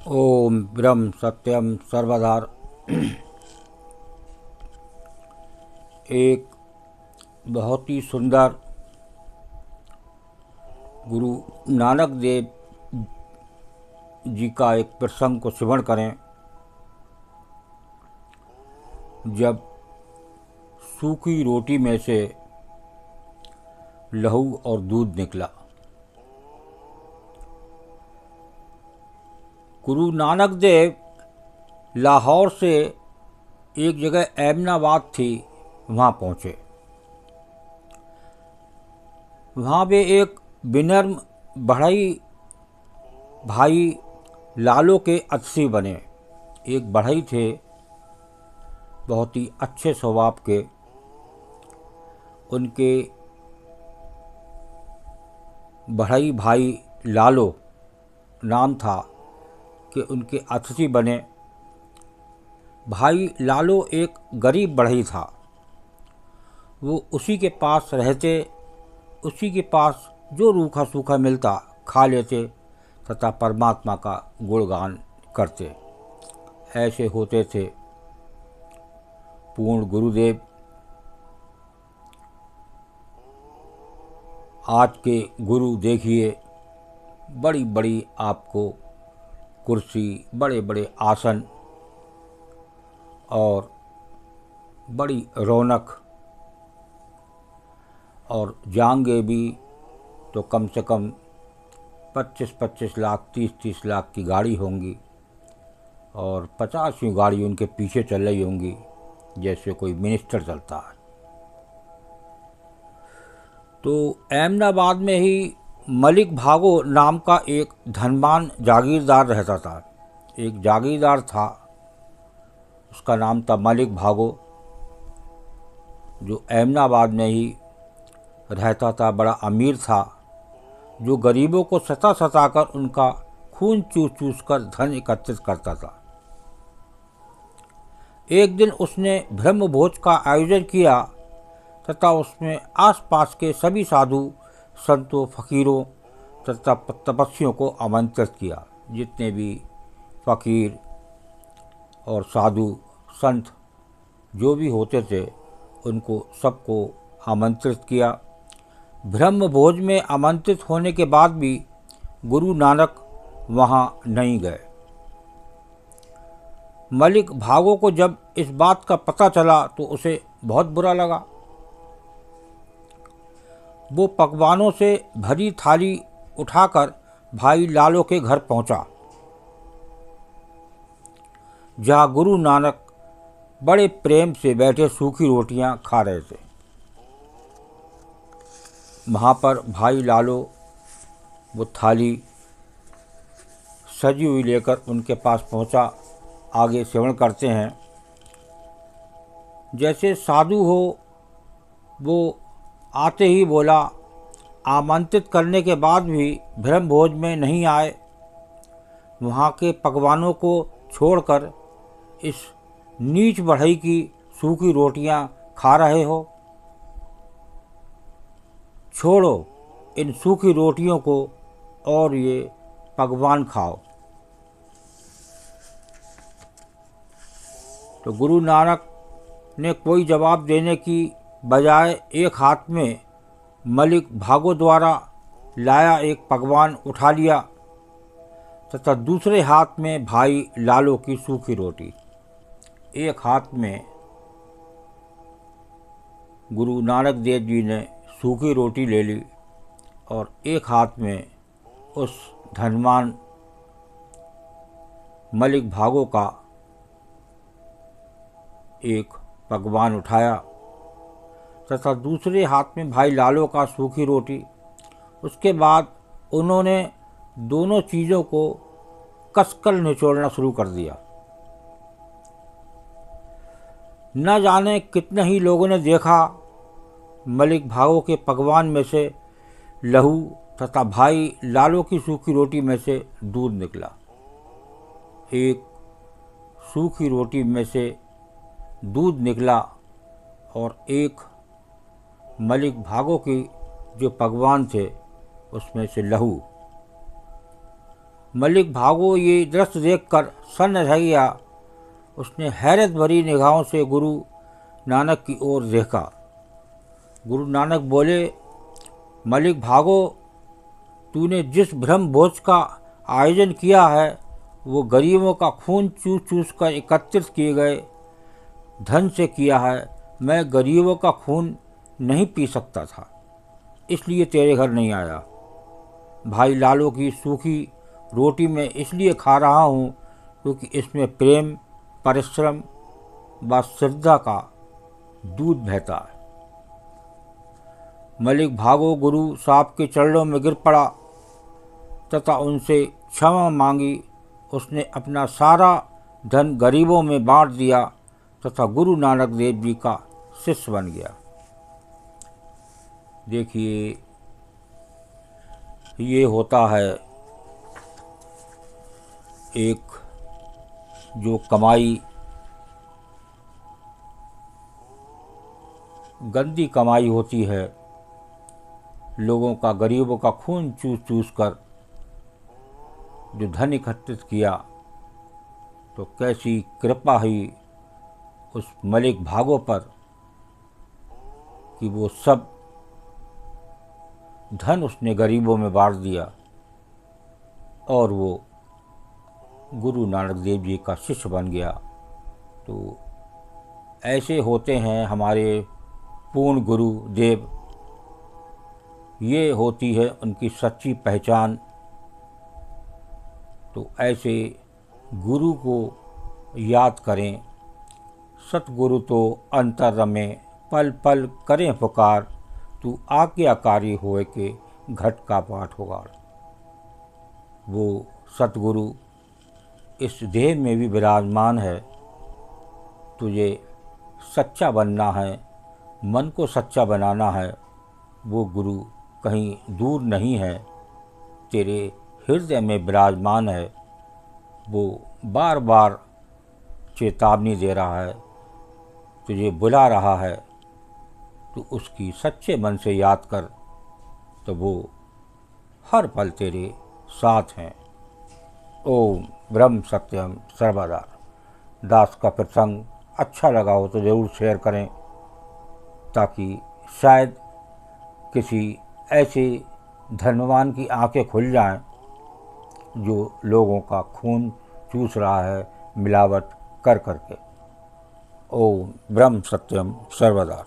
ओम ब्रह्म सत्यम सर्वधार। एक बहुत ही सुंदर गुरु नानक देव जी का एक प्रसंग को स्मरण करें। जब सूखी रोटी में से लहू और दूध निकला। गुरु नानक देव लाहौर से एक जगह एमनाबाद थी, वहाँ पहुँचे। वहाँ पे एक विनम्र बढ़ई भाई लालो के अतिथि बने। एक बढ़ई थे, बहुत ही अच्छे स्वभाव के। उनके बढ़ई भाई लालो नाम था कि उनके अतिथि बने। भाई लालो एक गरीब बढ़ई था। वो उसी के पास रहते, उसी के पास जो रूखा सूखा मिलता खा लेते तथा परमात्मा का गुणगान करते। ऐसे होते थे पूर्ण गुरुदेव। आज के गुरु देखिए, बड़ी बड़ी आपको कुर्सी, बड़े बड़े आसन और बड़ी रौनक, और जाएंगे भी तो कम से कम 25-25 लाख, 30-30 लाख की गाड़ी होंगी और 50वीं गाड़ी उनके पीछे चल रही होंगी, जैसे कोई मिनिस्टर चलता है। तो एमनाबाद में ही मलिक भागो नाम का एक धनवान जागीरदार रहता था। एक जागीरदार था, उसका नाम था मलिक भागो, जो एमनाबाद में ही रहता था। बड़ा अमीर था, जो गरीबों को सता सता कर उनका खून चूस चूस कर धन एकत्रित करता था। एक दिन उसने ब्रह्म भोज का आयोजन किया तथा उसमें आसपास के सभी साधु संतों, फकीरों तथा तपस्वियों को आमंत्रित किया। जितने भी फकीर और साधु संत जो भी होते थे, उनको सबको आमंत्रित किया। ब्रह्म भोज में आमंत्रित होने के बाद भी गुरु नानक वहाँ नहीं गए। मलिक भागो को जब इस बात का पता चला तो उसे बहुत बुरा लगा। वो पकवानों से भरी थाली उठाकर भाई लालो के घर पहुंचा, जहां गुरु नानक बड़े प्रेम से बैठे सूखी रोटियां खा रहे थे। वहाँ पर भाई लालो वो थाली सजी हुई लेकर उनके पास पहुंचा। आगे सेवन करते हैं। जैसे साधु हो, वो आते ही बोला, आमंत्रित करने के बाद भी ब्रह्म भोज में नहीं आए, वहाँ के पकवानों को छोड़कर इस नीच बढ़ई की सूखी रोटियां खा रहे हो। छोड़ो इन सूखी रोटियों को और ये पकवान खाओ। तो गुरु नानक ने कोई जवाब देने की बजाय एक हाथ में मलिक भागो द्वारा लाया एक पकवान उठा लिया तथा दूसरे हाथ में भाई लालो की सूखी रोटी। एक हाथ में गुरु नानक देव जी ने सूखी रोटी ले ली और एक हाथ में उस धनवान मलिक भागो का एक पकवान उठाया तथा दूसरे हाथ में भाई लालो का सूखी रोटी। उसके बाद उन्होंने दोनों चीज़ों को कसकर निचोड़ना शुरू कर दिया। न जाने कितने ही लोगों ने देखा मलिक भागो के पकवान में से लहू तथा भाई लालो की सूखी रोटी में से दूध निकला। एक सूखी रोटी में से दूध निकला और एक मलिक भागो की जो पकवान थे उसमें से लहू। मलिक भागो ये दृश्य देखकर सन्न रह गया। उसने हैरत भरी निगाहों से गुरु नानक की ओर देखा। गुरु नानक बोले, मलिक भागो, तूने जिस ब्रह्म भोज का आयोजन किया है वो गरीबों का खून चूस चूस कर एकत्रित किए गए धन से किया है। मैं गरीबों का खून नहीं पी सकता था, इसलिए तेरे घर नहीं आया। भाई लालो की सूखी रोटी मैं इसलिए खा रहा हूँ क्योंकि इसमें प्रेम, परिश्रम व श्रद्धा का दूध बहता है। मलिक भागो गुरु साहब के चरणों में गिर पड़ा तथा उनसे क्षमा मांगी। उसने अपना सारा धन गरीबों में बांट दिया तथा गुरु नानक देव जी का शिष्य बन गया। देखिए, ये होता है एक जो कमाई, गंदी कमाई होती है, लोगों का, गरीबों का खून चूस चूस कर जो धन एकत्रित किया, तो कैसी कृपा हुई उस मलिक भागो पर कि वो सब धन उसने गरीबों में बांट दिया और वो गुरु नानक देव जी का शिष्य बन गया। तो ऐसे होते हैं हमारे पूर्ण गुरु देव, ये होती है उनकी सच्ची पहचान। तो ऐसे गुरु को याद करें। सतगुरु तो अंतर रमे, पल पल करें पुकार, तू आज्ञाकारी होए के घट का पाठ होगा। वो सतगुरु इस देह में भी विराजमान है। तुझे सच्चा बनना है, मन को सच्चा बनाना है। वो गुरु कहीं दूर नहीं है, तेरे हृदय में विराजमान है। वो बार बार चेतावनी दे रहा है, तुझे बुला रहा है। तो उसकी सच्चे मन से याद कर, तो वो हर पल तेरे साथ हैं। ओम ब्रह्म सत्यम सर्वदा। दास का प्रसंग अच्छा लगा हो तो ज़रूर शेयर करें, ताकि शायद किसी ऐसे धनवान की आंखें खुल जाएं जो लोगों का खून चूस रहा है मिलावट कर करके। ओम ब्रह्म सत्यम सर्वदा।